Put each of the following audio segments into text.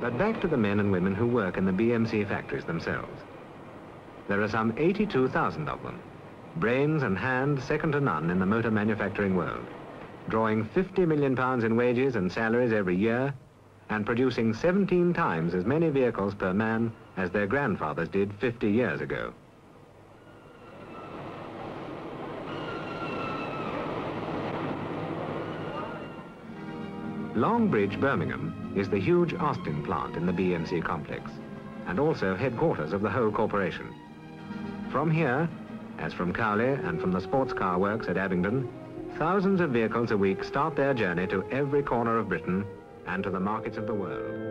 But back to the men and women who work in the BMC factories themselves. There are some 82,000 of them, brains and hands second to none in the motor manufacturing world, drawing £50 million in wages and salaries every year, and producing 17 times as many vehicles per man as their grandfathers did 50 years ago. Longbridge, Birmingham, is the huge Austin plant in the BMC complex, and also headquarters of the whole corporation. From here, as from Cowley and from the sports car works at Abingdon, thousands of vehicles a week start their journey to every corner of Britain and to the markets of the world.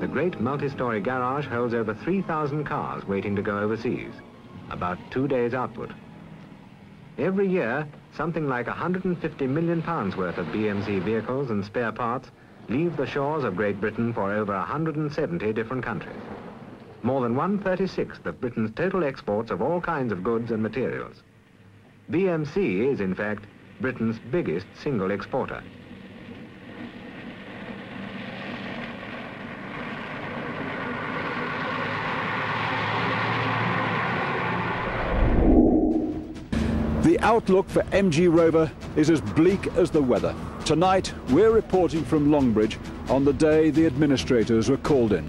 The great multi-story garage holds over 3,000 cars waiting to go overseas, about 2 days' output. Every year, something like £150 million worth of BMC vehicles and spare parts leave the shores of Great Britain for over 170 different countries. More than 1/36 of Britain's total exports of all kinds of goods and materials. BMC is, in fact, Britain's biggest single exporter. The outlook for MG Rover is as bleak as the weather. Tonight, we're reporting from Longbridge on the day the administrators were called in.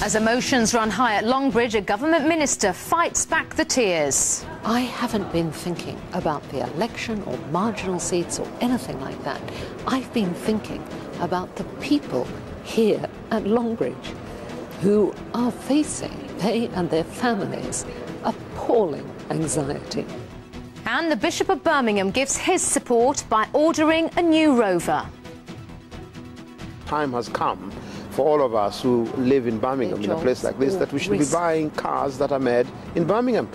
As emotions run high at Longbridge, a government minister fights back the tears. I haven't been thinking about the election or marginal seats or anything like that. I've been thinking about the people here at Longbridge who are facing, they and their families, appalling anxiety. And the Bishop of Birmingham gives his support by ordering a new Rover. Time has come for all of us who live in Birmingham, in a place like this, that we should be buying cars that are made in Birmingham.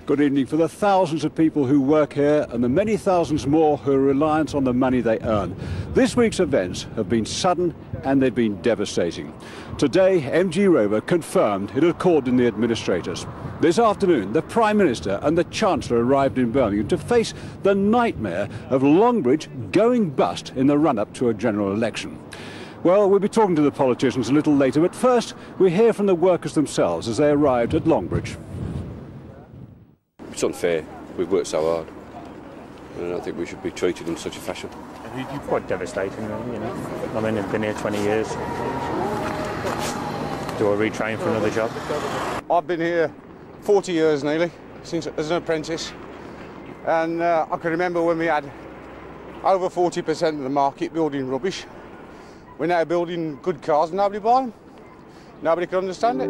Good evening. For the thousands of people who work here and the many thousands more who are reliant on the money they earn, this week's events have been sudden and they've been devastating. Today, MG Rover confirmed it had called in the administrators. This afternoon, the Prime Minister and the Chancellor arrived in Birmingham to face the nightmare of Longbridge going bust in the run-up to a general election. Well, we'll be talking to the politicians a little later, but first we hear from the workers themselves as they arrived at Longbridge. It's unfair. We've worked so hard, and I don't think we should be treated in such a fashion. You're quite devastating, you know. I mean, I've been here 20 years. Do I retrain for another job? I've been here 40 years nearly, since as an apprentice, and I can remember when we had over 40% of the market building rubbish. We're now building good cars and nobody buy them. Nobody can understand it.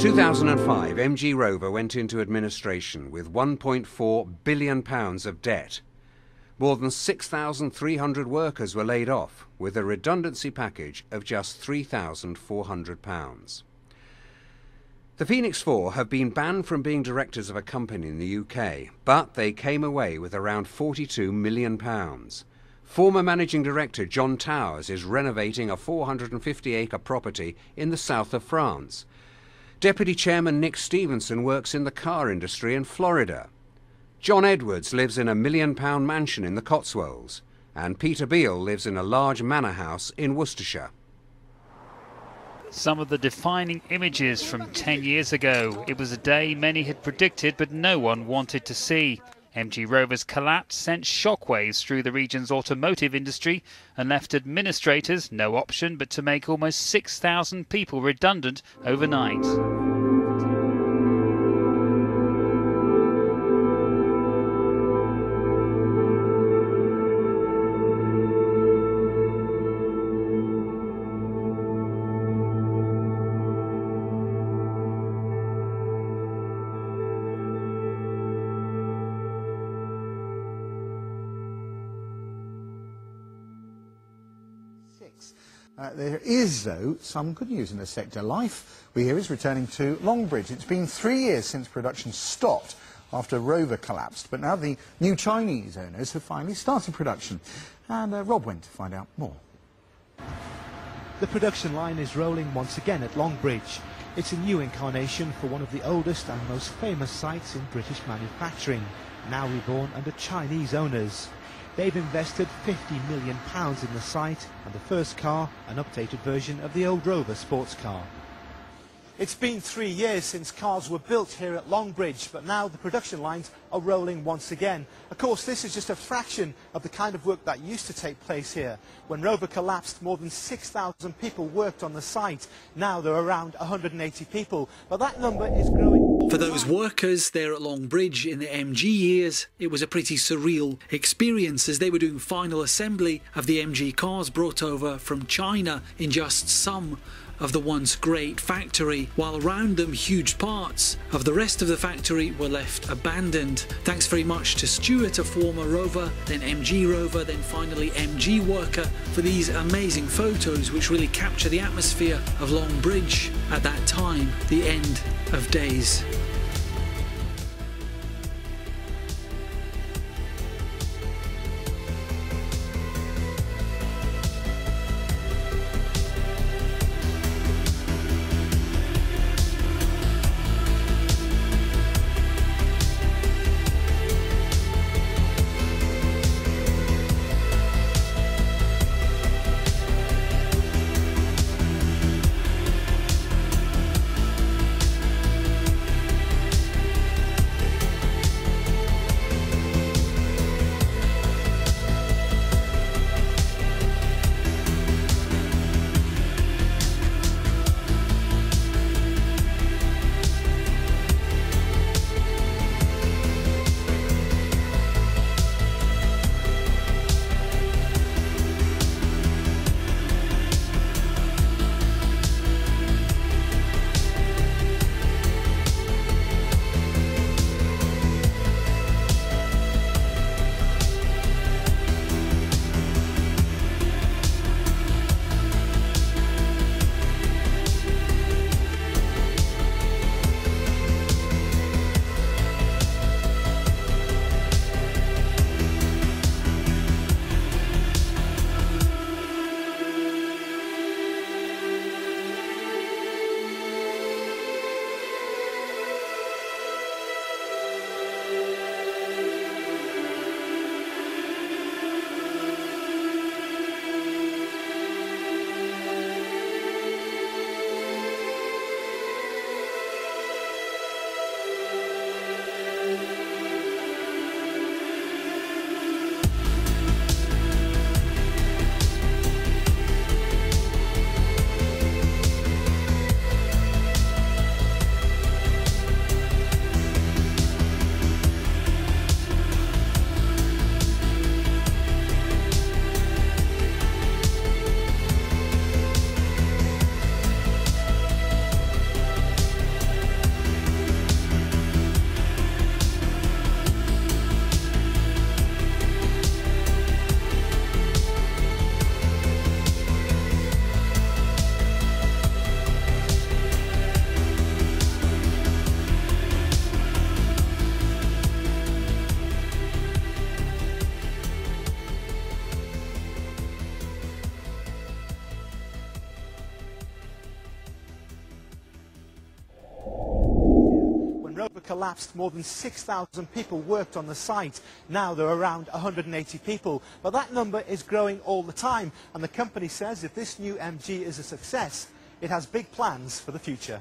2005, MG Rover went into administration with £1.4 billion of debt. More than 6,300 workers were laid off, with a redundancy package of just £3,400. The Phoenix Four have been banned from being directors of a company in the UK, but they came away with around £42 million. Former Managing Director John Towers is renovating a 450-acre property in the south of France. Deputy Chairman Nick Stevenson works in the car industry in Florida. John Edwards lives in a £1 million mansion in the Cotswolds, and Peter Beale lives in a large manor house in Worcestershire. Some of the defining images from 10 years ago. It was a day many had predicted but no one wanted to see. MG Rover's collapse sent shockwaves through the region's automotive industry and left administrators no option but to make almost 6,000 people redundant overnight. There is, though, some good news in the sector. Life, we hear, is returning to Longbridge. It's been 3 years since production stopped after Rover collapsed, but now the new Chinese owners have finally started production. And Rob went to find out more. The production line is rolling once again at Longbridge. It's a new incarnation for one of the oldest and most famous sites in British manufacturing, now reborn under Chinese owners. They've invested £50 million in the site, and the first car, an updated version of the old Rover sports car. It's been 3 years since cars were built here at Longbridge, but now the production lines are rolling once again. Of course, this is just a fraction of the kind of work that used to take place here. When Rover collapsed, more than 6,000 people worked on the site. Now there are around 180 people, but that number is growing. For those workers there at Longbridge in the MG years, it was a pretty surreal experience as they were doing final assembly of the MG cars brought over from China in just some of the once great factory, while around them huge parts of the rest of the factory were left abandoned. Thanks very much to Stuart, a former Rover, then MG Rover, then finally MG worker, for these amazing photos which really capture the atmosphere of Longbridge at that time, the end of days. collapsed, more than 6,000 people worked on the site. Now there are around 180 people. But that number is growing all the time, and the company says if this new MG is a success, it has big plans for the future.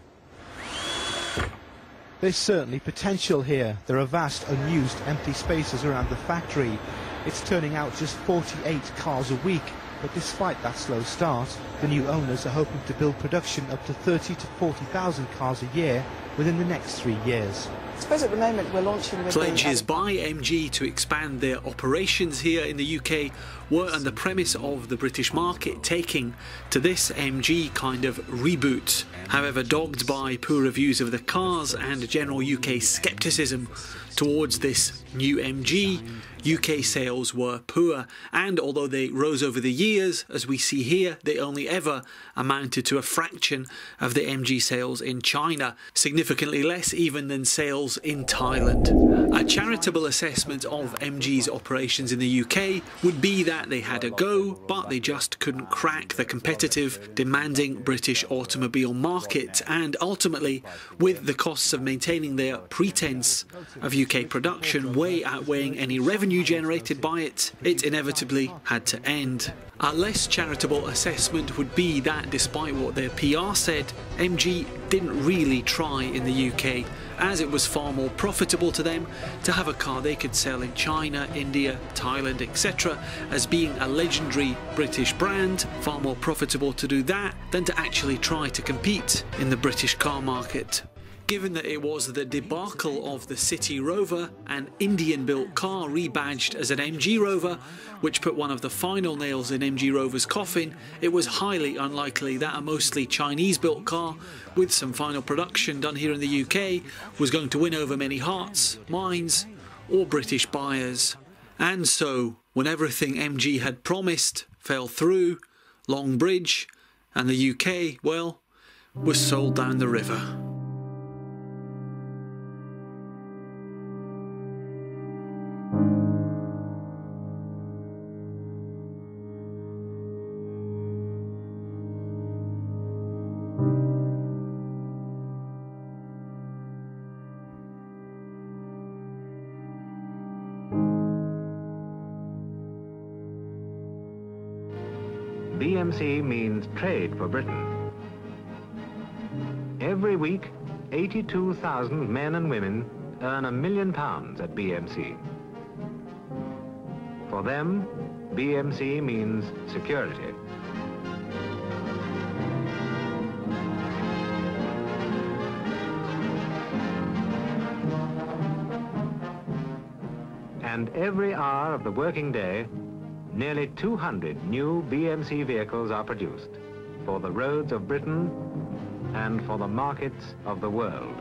There's certainly potential here. There are vast, unused, empty spaces around the factory. It's turning out just 48 cars a week. But despite that slow start, the new owners are hoping to build production up to 30 to 40,000 cars a year within the next 3 years. I suppose at the moment we're launching with pledges by MG to expand their operations here in the UK were on the premise of the British market taking to this MG kind of reboot. However, dogged by poor reviews of the cars and general UK scepticism towards this new MG, UK sales were poor, and although they rose over the years, as we see here, they only ever amounted to a fraction of the MG sales in China, significantly less even than sales in Thailand. A charitable assessment of MG's operations in the UK would be that they had a go, but they just couldn't crack the competitive, demanding British automobile market, and ultimately, with the costs of maintaining their pretense of UK production way outweighing any revenue generated by it, it inevitably had to end. A less charitable assessment would be that despite what their PR said, MG didn't really try in the UK, as it was far more profitable to them to have a car they could sell in China, India, Thailand, etc. as being a legendary British brand, far more profitable to do that than to actually try to compete in the British car market. Given that it was the debacle of the City Rover, an Indian-built car rebadged as an MG Rover, which put one of the final nails in MG Rover's coffin, it was highly unlikely that a mostly Chinese-built car, with some final production done here in the UK, was going to win over many hearts, minds, or British buyers. And so, when everything MG had promised fell through, Longbridge and the UK, well, was sold down the river. BMC means trade for Britain. Every week, 82,000 men and women earn £1 million at BMC. For them, BMC means security. And every hour of the working day, nearly 200 new BMC vehicles are produced for the roads of Britain and for the markets of the world.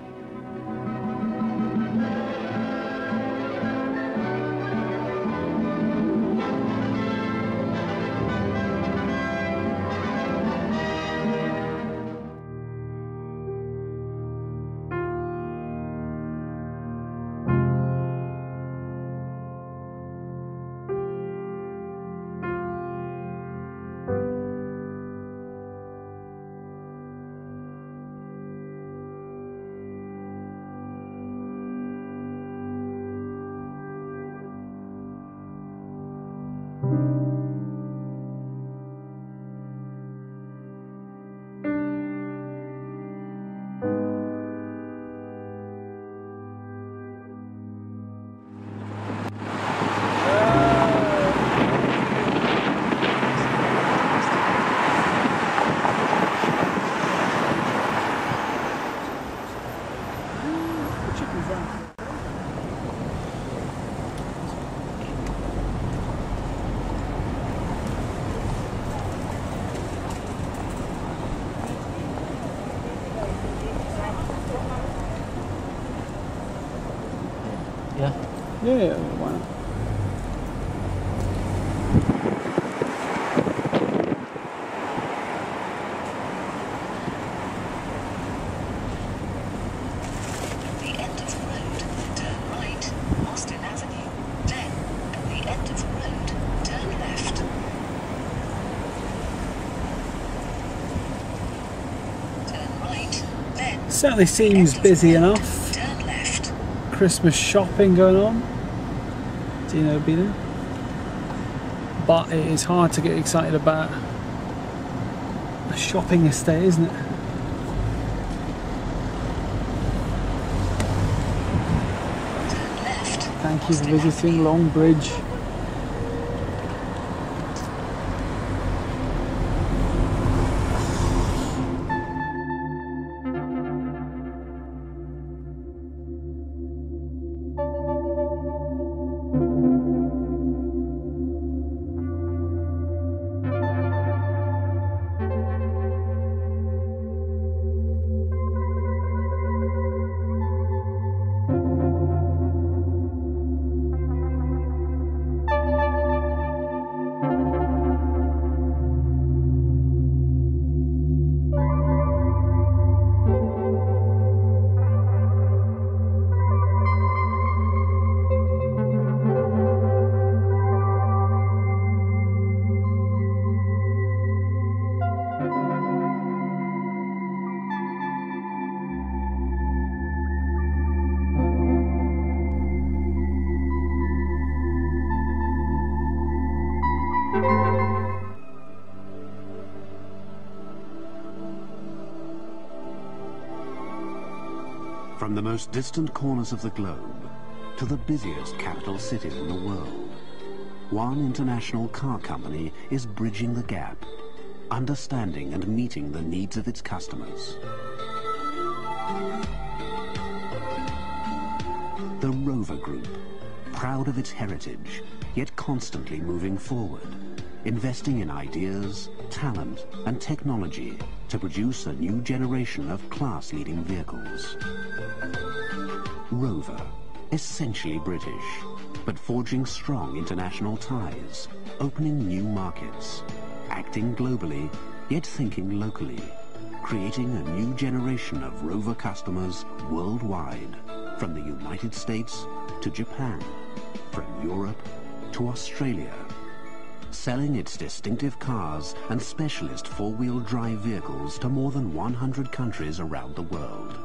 Yeah, why not? At the end of the road, turn right, Austin Avenue. Then, at the end of the road, turn left. Turn right, then. Certainly seems busy enough. Turn left. Christmas shopping going on. Dino be there. But it is hard to get excited about a shopping estate, isn't it? Thank you for visiting Longbridge. From the most distant corners of the globe to the busiest capital city in the world, one international car company is bridging the gap, understanding and meeting the needs of its customers. The Rover Group, proud of its heritage, yet constantly moving forward, investing in ideas, talent and technology to produce a new generation of class-leading vehicles. Rover, essentially British, but forging strong international ties, opening new markets, acting globally, yet thinking locally, creating a new generation of Rover customers worldwide, from the United States to Japan, from Europe to Australia, selling its distinctive cars and specialist four-wheel drive vehicles to more than 100 countries around the world.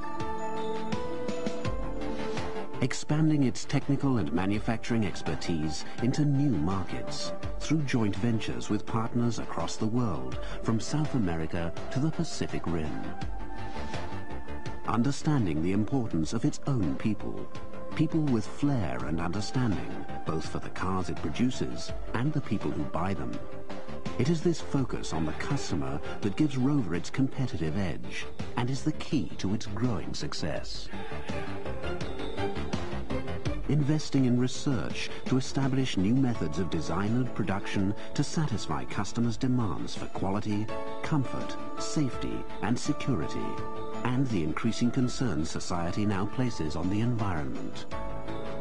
Expanding its technical and manufacturing expertise into new markets through joint ventures with partners across the world, from South America to the Pacific Rim. Understanding the importance of its own people, people with flair and understanding, both for the cars it produces and the people who buy them. It is this focus on the customer that gives Rover its competitive edge and is the key to its growing success. Investing in research to establish new methods of design and production to satisfy customers' demands for quality, comfort, safety and security, and the increasing concerns society now places on the environment.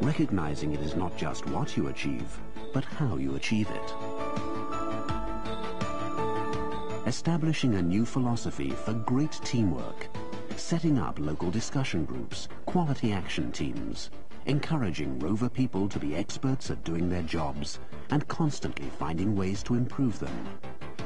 Recognizing it is not just what you achieve, but how you achieve it. Establishing a new philosophy for great teamwork, setting up local discussion groups, quality action teams, encouraging Rover people to be experts at doing their jobs and constantly finding ways to improve them.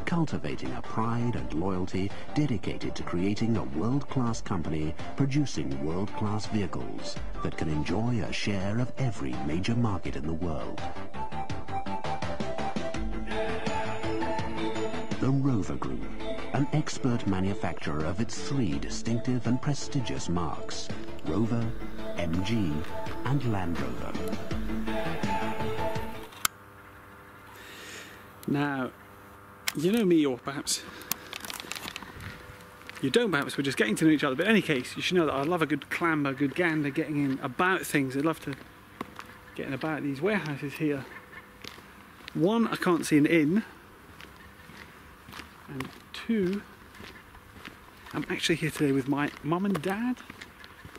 Cultivating a pride and loyalty dedicated to creating a world-class company producing world-class vehicles that can enjoy a share of every major market in the world. The Rover Group, an expert manufacturer of its three distinctive and prestigious marques, Rover, MG and Land Rover. Now, you know me, or perhaps you don't, perhaps we're just getting to know each other, but in any case, you should know that I love a good clamber, good gander, getting in about things. I love to get in about these warehouses here. One, I can't see an inn, and two, I'm actually here today with my mum and dad,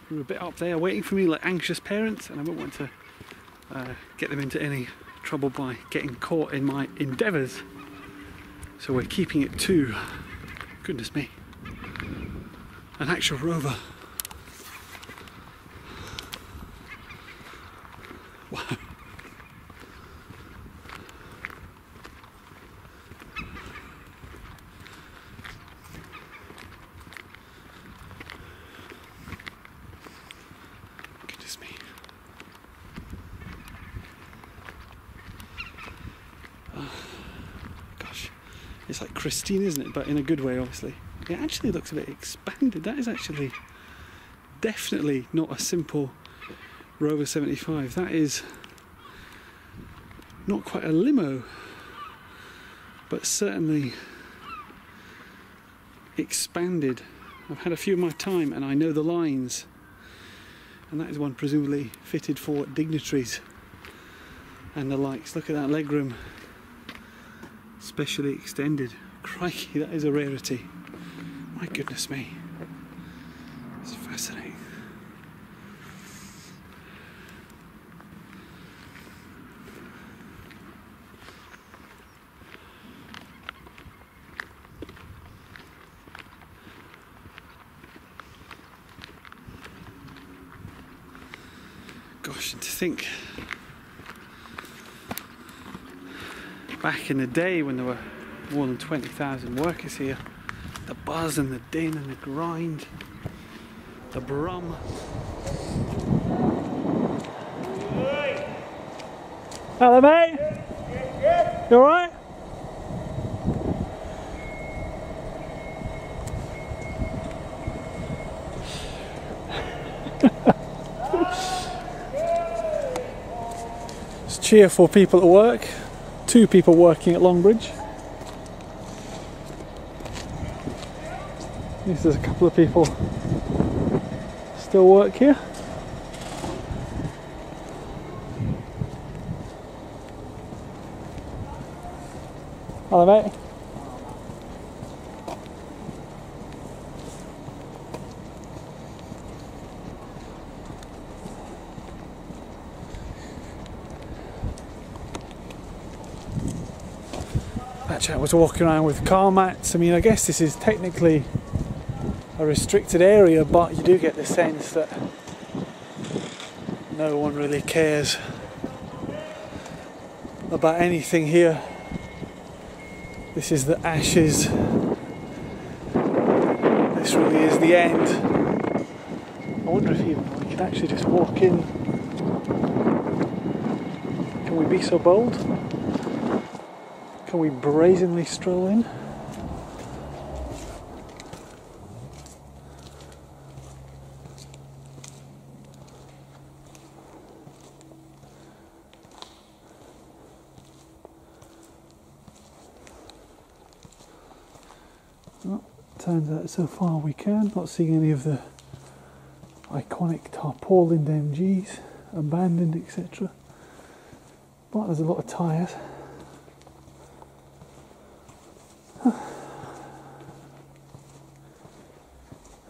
who are a bit up there waiting for me like anxious parents, and I don't want to get them into any trouble by getting caught in my endeavours. So we're keeping it to, goodness me, an actual Rover. Wow. Goodness me. It's like Christine, isn't it? But in a good way, obviously. It actually looks a bit expanded. That is actually definitely not a simple Rover 75. That is not quite a limo, but certainly expanded. I've had a few of my time and I know the lines, and that is one presumably fitted for dignitaries and the likes. Look at that legroom, specially extended. Crikey, that is a rarity. My goodness me, it's fascinating. Gosh, and to think back in the day when there were more than 20,000 workers here, the buzz and the din and the grind, the brum. Hello, mate. You alright? It's cheerful people at work. 2 people working at Longbridge. There's a couple of people still work here. Hello, mate. That chap was walking around with car mats. I mean, I guess this is technically a restricted area, but you do get the sense that no one really cares about anything here. This is the ashes. This really is the end. I wonder if even we can actually just walk in. Can we be so bold? Can we brazenly stroll in? Well, turns out so far we can. Not seeing any of the iconic tarpaulined MGs, abandoned, etc. But there's a lot of tyres.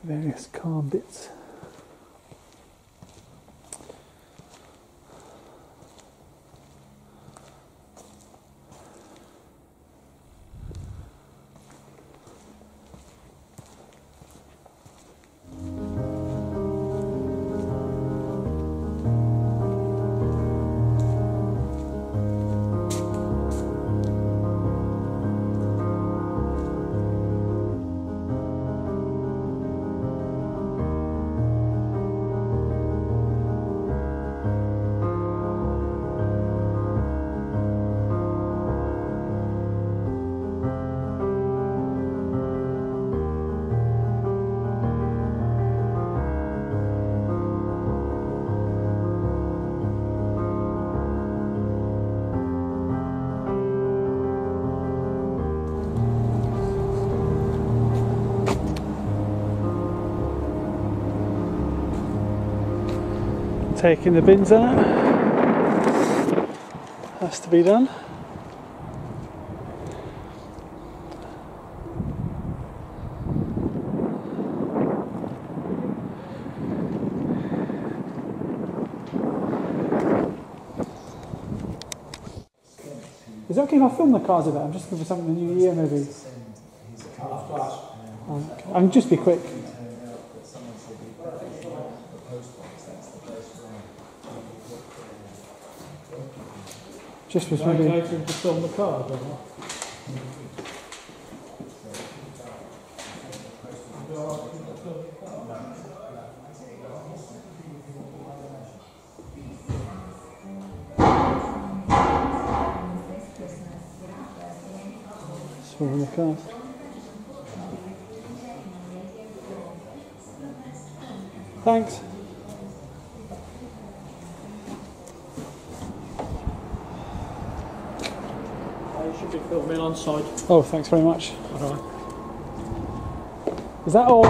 Various car bits. Taking the bins out, has to be done. Is it okay if I film the cars a bit? I'm just looking for something in the new year maybe. I can just be quick. Just was maybe to film the car. from the cars. Thanks. You should be filming on site. Oh, thanks very much. Alright. Is that all?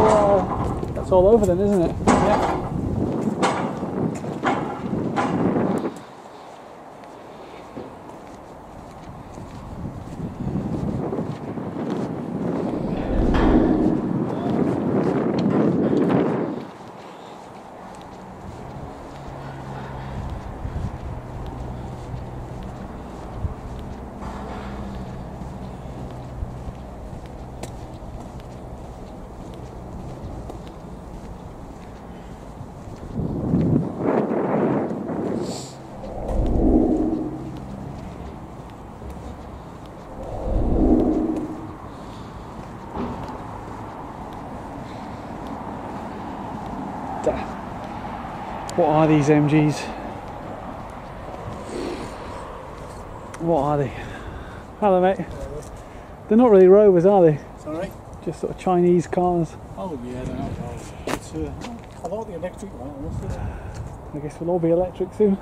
That's all over then, isn't it? Yeah. What are these MGs? What are they? Hello, mate. They're not really Rovers, are they? Sorry? Just sort of Chinese cars. Oh yeah, they're not Rovers. It's, I like the electric one. I guess we'll all be electric soon.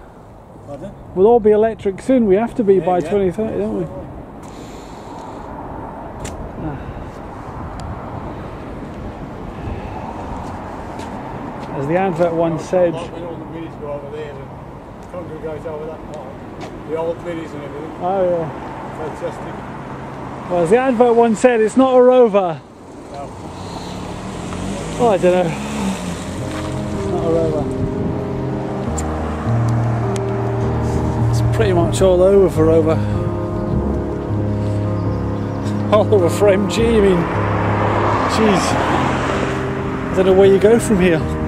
Pardon? We'll all be electric soon. We have to be by yeah. 2030, don't we? As the advert once said, All the minis go over there and congregate over that part. The old minis and everything. oh yeah. Fantastic. Well, as the advert once said, it's not a Rover. No. Oh, I don't know. It's not a Rover. It's pretty much all over for Rover. All over for MG, I mean, jeez. I don't know where you go from here.